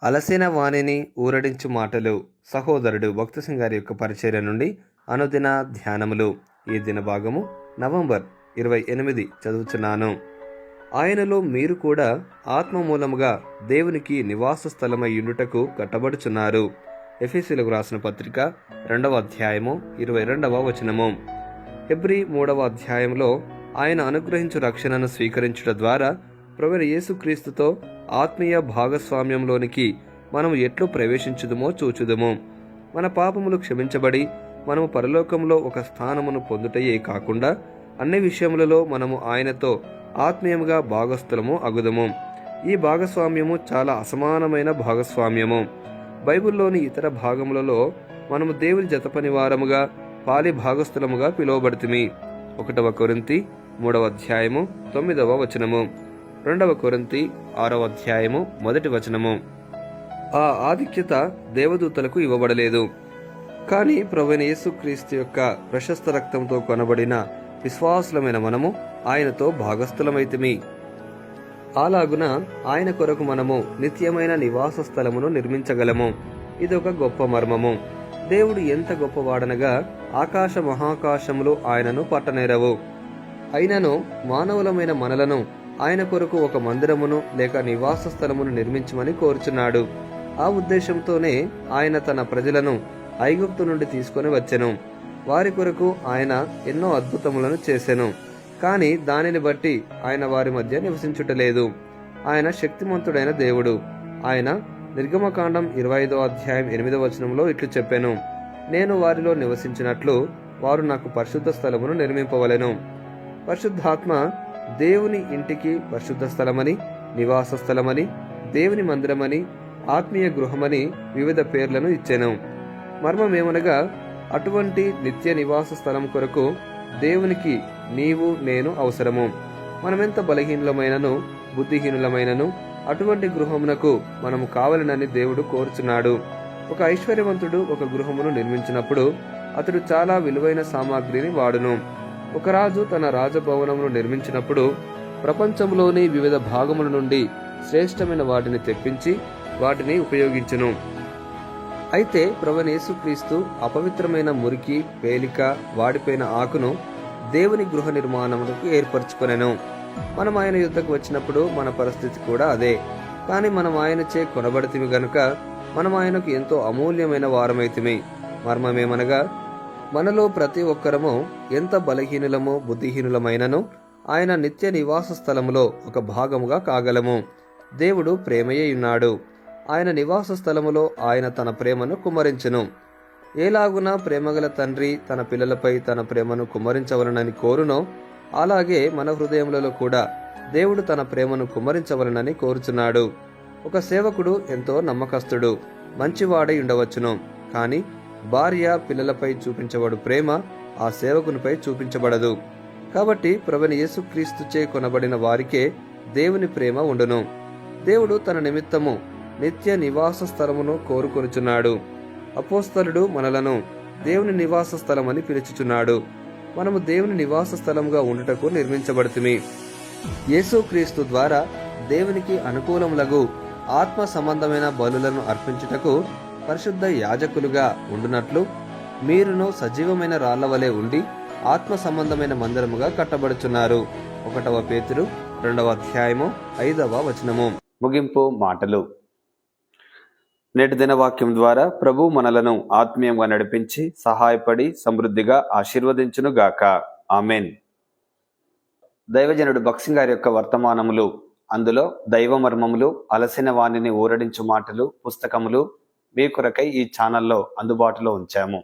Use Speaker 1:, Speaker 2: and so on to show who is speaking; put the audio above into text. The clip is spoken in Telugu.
Speaker 1: అలసిన వాణిని ఊరడించు మాటలు. సహోదరుడు భక్త సింగ్ గారి యొక్క పరిచర్య నుండి అనుదిన ధ్యానములు. ఈ దిన భాగము నవంబర్ 28 చదువుచున్నాను. ఆయనలో మీరు కూడా ఆత్మ మూలముగా దేవునికి నివాస స్థలమై యుండుటకు కట్టబడుచున్నారు. ఎఫెసీయులకు రాసిన పత్రిక 2వ అధ్యాయము 22వ వచనము. హెబ్రీ 3వ అధ్యాయంలో ఆయన అనుగ్రహించు రక్షణను స్వీకరించుట ద్వారా ప్రభువైన యేసుక్రీస్తుతో ఆత్మీయ భాగస్వామ్యంలోనికి మనము ఎట్లు ప్రవేశించుదుమో చూచుదుము. మన పాపములు క్షమించబడి మనము పరలోకంలో ఒక స్థానమును పొందుటయే కాకుండా అన్ని విషయములలో మనము ఆయనతో ఆత్మీయముగా భాగస్థులము అగుదము. ఈ భాగస్వామ్యము చాలా అసమానమైన భాగస్వామ్యము. బైబిల్లోని ఇతర భాగములలో మనము దేవుని జతపని వారముగా పాలి భాగస్థులముగా పిలువబడితిమి. 1 కొరింథీ 3వ అధ్యాయము 9వ వచనము, 2 కొరింథీ 6వ అధ్యాయము 1వ వచనము. ఆ ఆధిక్యత దేవదూతలకు ఇవ్వబడలేదు, కానీ ప్రభువైన యేసుక్రీస్తు యొక్క ప్రశస్త రక్తంతో కొనబడిన విశ్వాసులమైన మనము ఆయనతో భాగస్థులమైతిమి. అలాగున ఆయన కొరకు మనము నిత్యమైన నివాస స్థలమును నిర్మించగలము. ఇదొక గొప్ప మర్మము. దేవుడు ఎంత గొప్పవాడనగా ఆకాశ మహాకాశములు ఆయనను పట్టనేరవు. అయినను మానవులమైన మనలను ఆయన కొరకు ఒక మందిరమును లేక నివాస స్థలమును నిర్మించమని కోరుచున్నాడు. ఆ ఉద్దేశంతోనే ఆయన తన ప్రజలను ఐగుప్తు నుండి తీసుకొని వచ్చెను. వారి కొరకు ఆయన ఎన్నో అద్భుతములను చేసెను. కానీ దానిని బట్టి ఆయన వారి మధ్య నివసించుటలేదు. ఆయన శక్తిమంతుడైన దేవుడు. ఆయన నిర్గమకాండం 25వ అధ్యాయం 8వ వచనంలో ఇట్లు చెప్పెను, నేను వారిలో నివసించినట్లు వారు నాకు పరిశుద్ధ స్థలమును నిర్మింపవలెను. పరిశుద్ధాత్మ దేవుని ఇంటికి పరిశుద్ధ స్థలమని, నివాస స్థలమని, దేవుని మందిరమని, ఆత్మీయ గృహమని వివిధ పేర్లను ఇచ్చెను. మర్మమేమనగా అటువంటి నిత్య నివాస స్థలం కొరకు దేవునికి నీవు నేను అవసరము. మనమెంత బలహీనులమైనను బుద్ధిహీనులమైనను అటువంటి గృహమునకు మనము కావలనని దేవుడు కోరుచున్నాడు. ఒక ఐశ్వర్యవంతుడు ఒక గృహమును నిర్మించినప్పుడు అతడు చాలా విలువైన సామాగ్రిని వాడును. ఒక రాజు తన రాజభవనమును నిర్మించినప్పుడు ప్రపంచంలోని వివిధ భాగముల నుండి శ్రేష్టమైన వాటిని తెప్పించి వాటిని ఉపయోగించును. అయితే ప్రభువైన యేసుక్రీస్తు అపవిత్రమైన మురికి, పేలిక, వాడిపోయిన ఆకును దేవుని గృహ నిర్మాణములకు ఏర్పరచుకొనెను. మనం ఆయన యుద్ధకు వచ్చినప్పుడు మన పరిస్థితి కూడా అదే. కానీ మనం ఆయనచే కొనబడితిమి గనుక మనం ఆయనకు ఎంతో అమూల్యమైన వారమైతిమి. మర్మమేమనగా మనలో ప్రతి ఒక్కరము ఎంత బలహీనులమో బుద్ధిహీనులమైనను ఆయన నిత్య నివాస స్థలములో ఒక భాగముగా కాగలము. దేవుడు ప్రేమయే ఉన్నాడు. ఆయన నివాస స్థలములో ఆయన తన ప్రేమను కుమ్మరించెను. ఏలాగున ప్రేమగల తండ్రి తన పిల్లలపై తన ప్రేమను కుమ్మరించవలనని కోరునో అలాగే మన హృదయములలో కూడా దేవుడు తన ప్రేమను కుమ్మరించవలనని కోరుచున్నాడు. ఒక సేవకుడు ఎంతో నమ్మకస్తుడు, మంచివాడై ఉండవచ్చును. కానీ భార్య పిల్లలపై చూపించబడు ప్రేమ ఆ సేవకునిపై చూపించబడదు. కాబట్టి ప్రభువైన యేసుక్రీస్తుచే కొనబడిన వారికే దేవుని ప్రేమ ఉండును. దేవుడు తన నిమిత్తము నిత్య నివాస స్థలమును కోరుకొనుచున్నాడు. అపోస్తలుడు మనలను దేవుని నివాస స్థలమని పిలుచుచున్నాడు. మనము దేవుని నివాస స్థలముగా ఉండుటకు నిర్మించబడితిమి. యేసుక్రీస్తు ద్వారా దేవునికి అనుకూలములగు ఆత్మ సంబంధమైన బలులను అర్పించుటకు పరిశుద్ధ యాజకులుగా ఉండునట్లు మీరును సజీవమైన రాళ్ల వలె ఉండి ఆత్మ సంబంధమైన మందిరముగా కట్టబడుచున్నారు. 1 పేతురు 2వ అధ్యాయము 5వ వచనము. ముగింపు మాటలు. నేటి దినవాక్యం ద్వారా ప్రభు మనలను ఆత్మీయంగా నడిపించి సహాయపడి సమృద్ధిగా ఆశీర్వదించును గాక. ఆమెన్. దైవజనుడు భక్త సింగ్ గారి యొక్క వర్తమానములు, అందులో దైవ మర్మములు, అలసిన వాణిని ఊరడించు మాటలు పుస్తకములు మీ కొరకై ఈ ఛానల్లో అందుబాటులో ఉంచాము.